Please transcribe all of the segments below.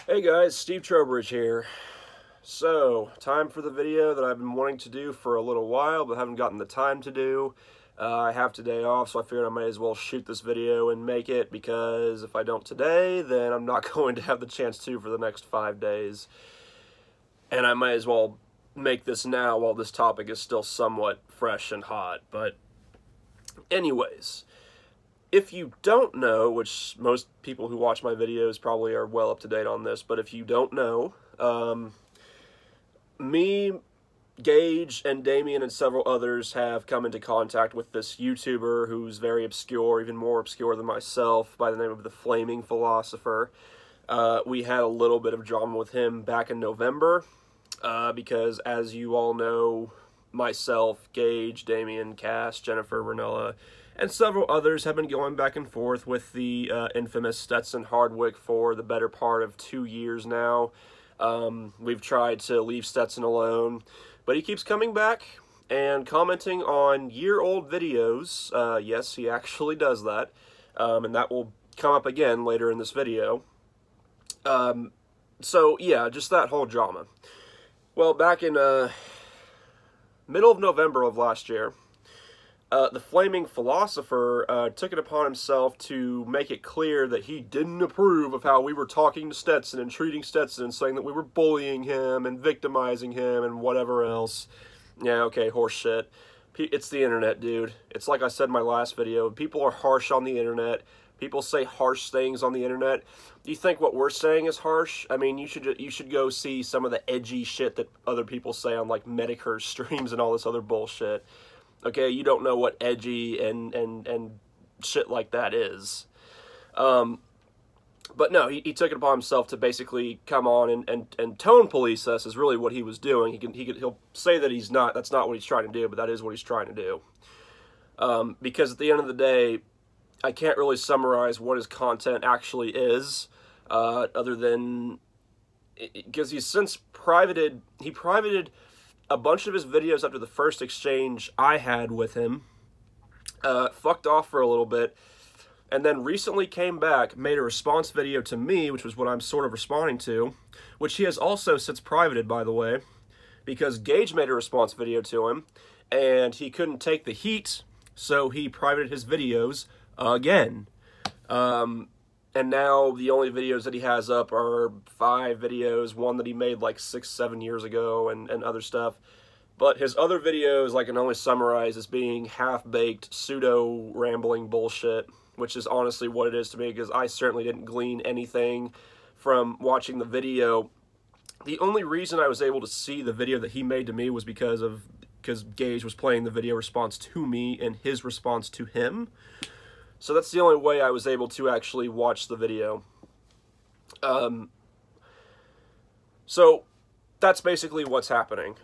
Hey guys, Steve Trowbridge here. So, time for the video that I've been wanting to do for a little while, but haven't gotten the time to do. I have today off, so I figured I might as well shoot this video and make it, because if I don't today, then I'm not going to have the chance to for the next 5 days. And I might as well make this now while this topic is still somewhat fresh and hot. But anyways, if you don't know, which most people who watch my videos probably are well up to date on this, but if you don't know, me, Gage, and Damien and several others have come into contact with this YouTuber who's very obscure, even more obscure than myself, by the name of the Flaming Philosopher. We had a little bit of drama with him back in November, because as you all know, myself, Gage, Damien, Cass, Jennifer, Ranella, and several others have been going back and forth with the infamous Stetson Hardwick for the better part of 2 years now. We've tried to leave Stetson alone, but he keeps coming back and commenting on year-old videos. Yes, he actually does that, and that will come up again later in this video. So, yeah, just that whole drama. Well, back in middle of November of last year, the Flaming Philosopher took it upon himself to make it clear that he didn't approve of how we were talking to Stetson and treating Stetson and saying that we were bullying him and victimizing him and whatever else. Yeah, okay, horse shit. It's the internet, dude. It's like I said in my last video. People are harsh on the internet. People say harsh things on the internet. Do you think what we're saying is harsh? I mean, you should go see some of the edgy shit that other people say on, like, Medicare streams and all this other bullshit. Okay, you don't know what edgy and shit like that is. But no, he took it upon himself to basically come on and tone police us is really what he was doing. He'll say that that's not what he's trying to do, but that is what he's trying to do. Because at the end of the day, I can't really summarize what his content actually is, other than, because he's since privated a bunch of his videos after the first exchange I had with him, fucked off for a little bit, and then recently came back, made a response video to me, which was what I'm sort of responding to, which he has also since privated, by the way, because Gage made a response video to him, and he couldn't take the heat, so he privated his videos again. And now the only videos that he has up are 5 videos, one that he made like 6-7 years ago, and other stuff. But his other videos I can only summarize as being half-baked, pseudo-rambling bullshit, which is honestly what it is to me, because I certainly didn't glean anything from watching the video. The only reason I was able to see the video that he made to me was because Gage was playing the video response to me and his response to him. So that's the only way I was able to actually watch the video. So that's basically what's happening.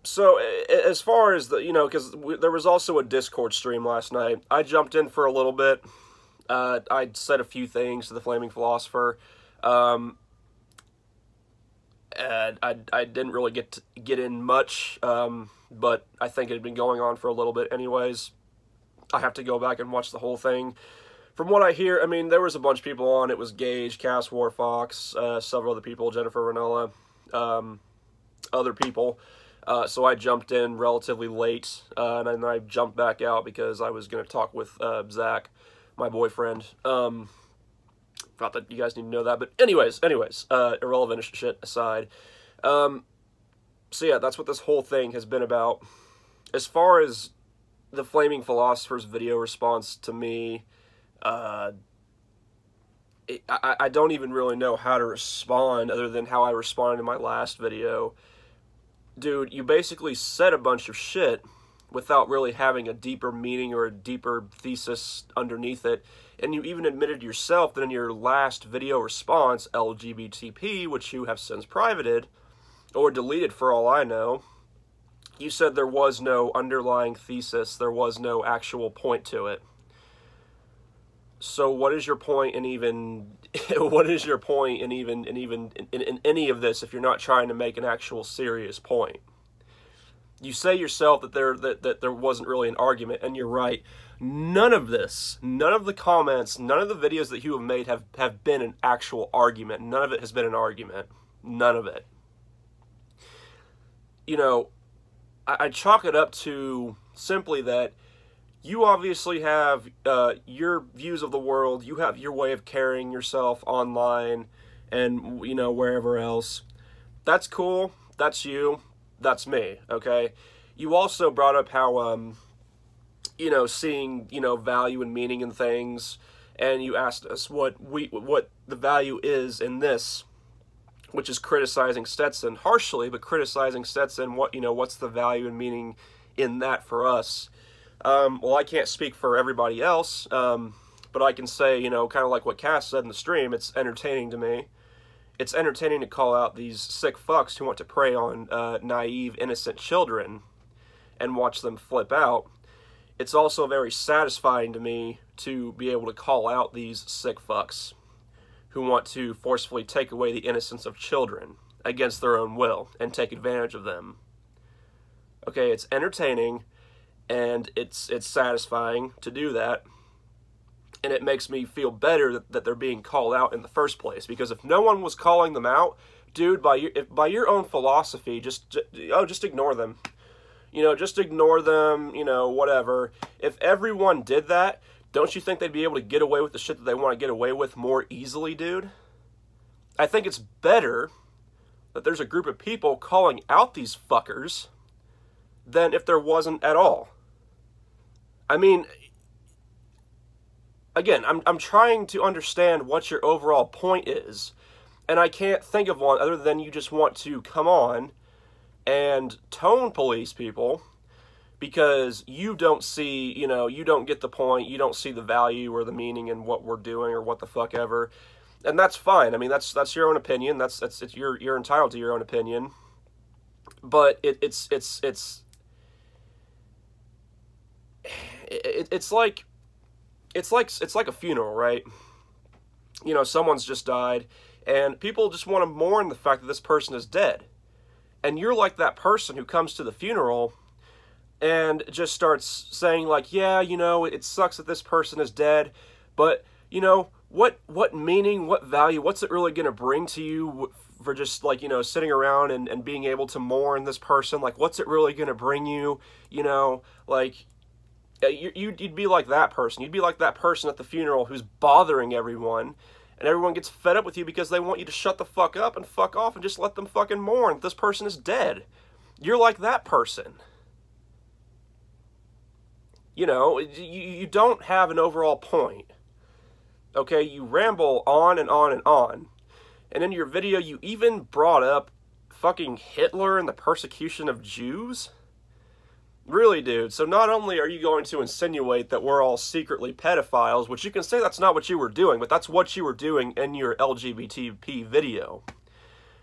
So as far as because there was also a Discord stream last night. I jumped in for a little bit. I said a few things to the Flaming Philosopher. And I didn't really get in much, but I think it had been going on for a little bit anyways. I have to go back and watch the whole thing. From what I hear, I mean, there was a bunch of people on. It was Gage, Cass, Warfox, several other people, Jennifer, Ranella, other people. So I jumped in relatively late, and then I jumped back out because I was going to talk with Zach, my boyfriend. Not that you guys need to know that, but anyways, irrelevant shit aside. So yeah, that's what this whole thing has been about. As far as the Flaming Philosopher's video response to me, I don't even really know how to respond other than how I responded in my last video. Dude, you basically said a bunch of shit without really having a deeper meaning or a deeper thesis underneath it, and you even admitted yourself that in your last video response, LGBTP, which you have since privated, or deleted for all I know, you said there was no underlying thesis, there was no actual point to it. So what is your point in even in any of this if you're not trying to make an actual serious point? You say yourself that there wasn't really an argument, and you're right. None of this, none of the comments, none of the videos that you have made have been an actual argument. None of it has been an argument. None of it. You know, I chalk it up to simply that you obviously have your views of the world. You have your way of carrying yourself online and, you know, wherever else. That's cool. That's you. That's me, okay? You also brought up how, you know, seeing, you know, value and meaning in things, and you asked us what the value is in this, which is criticizing Stetson harshly, but criticizing Stetson, what, you know, what's the value and meaning in that for us? Well, I can't speak for everybody else, but I can say, you know, kind of like what Cass said in the stream, it's entertaining to me. It's entertaining to call out these sick fucks who want to prey on naive, innocent children and watch them flip out. It's also very satisfying to me to be able to call out these sick fucks who want to forcefully take away the innocence of children against their own will and take advantage of them. Okay, it's entertaining and it's satisfying to do that. And it makes me feel better that they're being called out in the first place. Because if no one was calling them out, dude, by your own philosophy, just ignore them. You know, just ignore them, you know, whatever. If everyone did that, don't you think they'd be able to get away with the shit that they want to get away with more easily, dude? I think it's better that there's a group of people calling out these fuckers than if there wasn't at all. I mean, again, I'm trying to understand what your overall point is, and I can't think of one other than you just want to come on and tone police people because you don't see, you know, you don't get the point, you don't see the value or the meaning in what we're doing or what the fuck ever, and that's fine. I mean, that's your own opinion. You're entitled to your own opinion, but it's like a funeral, right? You know, someone's just died, and people just want to mourn the fact that this person is dead. And you're like that person who comes to the funeral and just starts saying, like, yeah, you know, it sucks that this person is dead, but, you know, what meaning, what value, what's it really going to bring to you for just, like, you know, sitting around and being able to mourn this person? Like, what's it really going to bring you, you know, like... You'd be like that person. You'd be like that person at the funeral who's bothering everyone, and everyone gets fed up with you because they want you to shut the fuck up and fuck off and just let them fucking mourn. This person is dead. You're like that person. You know, you don't have an overall point. Okay, you ramble on and on and on. And in your video, you even brought up fucking Hitler and the persecution of Jews. Really, dude, so not only are you going to insinuate that we're all secretly pedophiles, which you can say that's not what you were doing, but that's what you were doing in your LGBTP video.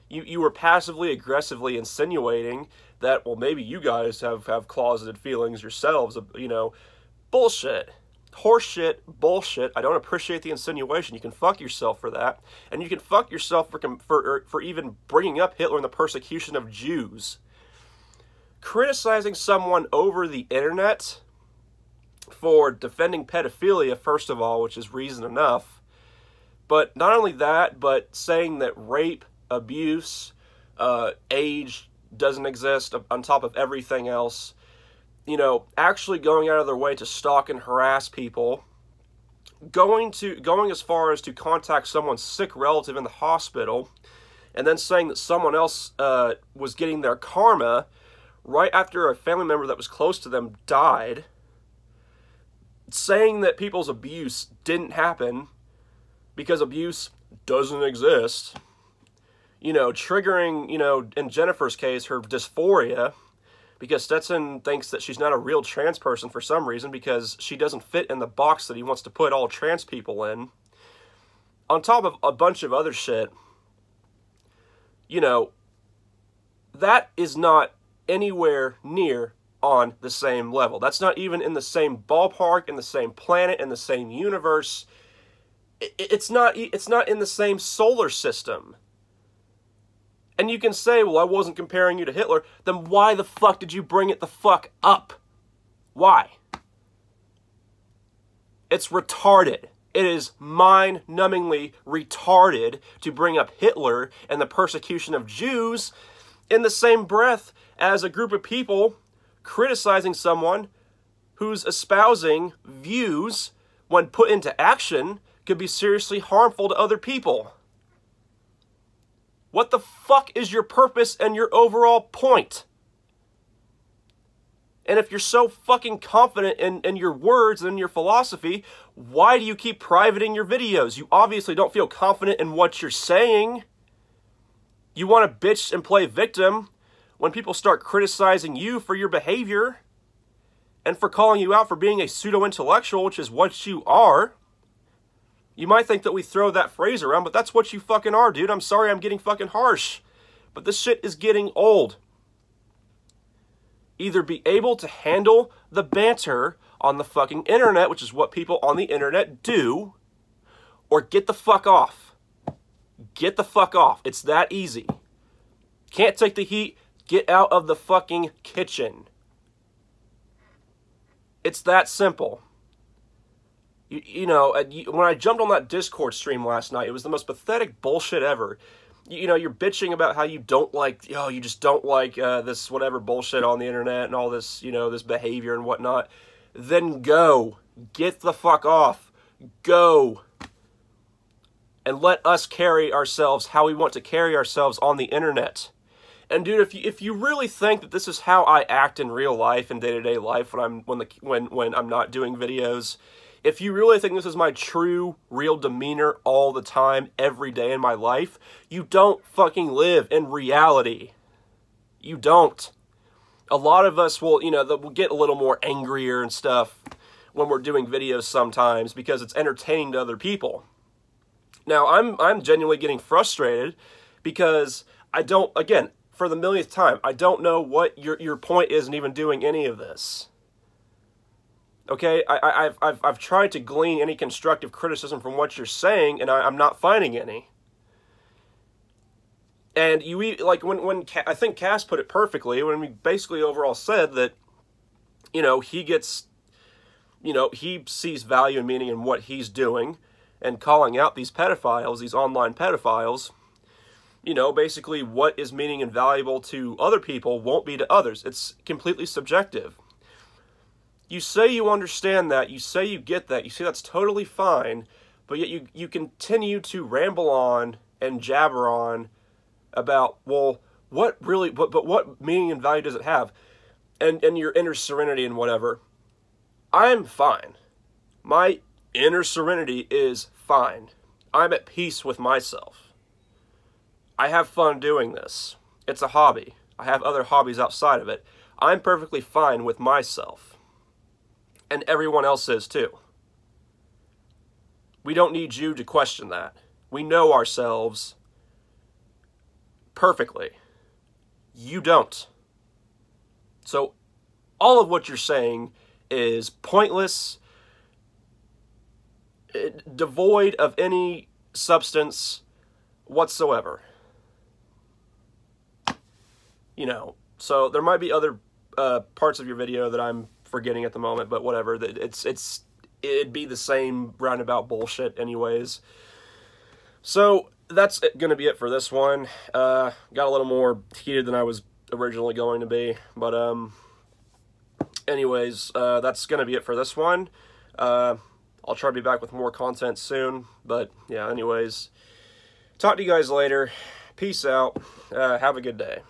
You were passively, aggressively insinuating that, well, maybe you guys have closeted feelings yourselves, you know. Bullshit. Horseshit, bullshit. I don't appreciate the insinuation. You can fuck yourself for that. And you can fuck yourself for even bringing up Hitler and the persecution of Jews. Criticizing someone over the internet for defending pedophilia, first of all, which is reason enough, but not only that, but saying that rape, abuse, age doesn't exist on top of everything else, you know, actually going out of their way to stalk and harass people, going as far as to contact someone's sick relative in the hospital, and then saying that someone else was getting their karma right after a family member that was close to them died, saying that people's abuse didn't happen because abuse doesn't exist, you know, triggering, you know, in Jennifer's case, her dysphoria, because Stetson thinks that she's not a real trans person for some reason because she doesn't fit in the box that he wants to put all trans people in, on top of a bunch of other shit. You know, that is not anywhere near on the same level. That's not even in the same ballpark, in the same planet, in the same universe. It's not in the same solar system. And you can say, well, I wasn't comparing you to Hitler. Then why the fuck did you bring it the fuck up? Why? It's retarded. It is mind-numbingly retarded to bring up Hitler and the persecution of Jews in the same breath as a group of people criticizing someone who's espousing views, when put into action, could be seriously harmful to other people. What the fuck is your purpose and your overall point? And if you're so fucking confident in your words and your philosophy, why do you keep privating your videos? You obviously don't feel confident in what you're saying. You want to bitch and play victim when people start criticizing you for your behavior and for calling you out for being a pseudo-intellectual, which is what you are. You might think that we throw that phrase around, but that's what you fucking are, dude. I'm sorry I'm getting fucking harsh, but this shit is getting old. Either be able to handle the banter on the fucking internet, which is what people on the internet do, or get the fuck off. Get the fuck off. It's that easy. Can't take the heat? Get out of the fucking kitchen. It's that simple. You know, when I jumped on that Discord stream last night, it was the most pathetic bullshit ever. You know, you're bitching about how you don't like, you just don't like this whatever bullshit on the internet and all this, you know, this behavior and whatnot. Then go. Get the fuck off. Go. And let us carry ourselves how we want to carry ourselves on the internet. And dude, if you really think that this is how I act in real life and day-to-day life when I'm not doing videos, if you really think this is my true, real demeanor all the time, every day in my life, you don't fucking live in reality. You don't. A lot of us will, you know, we'll get a little more angrier and stuff when we're doing videos sometimes because it's entertaining to other people. Now, I'm genuinely getting frustrated because I don't, again, for the millionth time, I don't know what your point is in even doing any of this. Okay, I've tried to glean any constructive criticism from what you're saying, and I'm not finding any. And you, like, when I think Cass put it perfectly, when we basically overall said that, you know, he gets, you know, he sees value and meaning in what he's doing, and calling out these pedophiles, these online pedophiles, you know, basically what is meaning and valuable to other people won't be to others. It's completely subjective. You say you understand that, you say you get that, you say that's totally fine, but yet you continue to ramble on and jabber on about, well, what really, but what meaning and value does it have? And your inner serenity and whatever. I'm fine. My inner serenity is fine. I'm at peace with myself. I have fun doing this. It's a hobby. I have other hobbies outside of it. I'm perfectly fine with myself. And everyone else is too. We don't need you to question that. We know ourselves perfectly. You don't. So all of what you're saying is pointless, devoid of any substance whatsoever. You know, so there might be other parts of your video that I'm forgetting at the moment, but whatever. It'd be the same roundabout bullshit anyways. So that's gonna be it for this one. Got a little more heated than I was originally going to be, but anyways, that's gonna be it for this one. I'll try to be back with more content soon, but yeah, anyways, talk to you guys later. Peace out. Have a good day.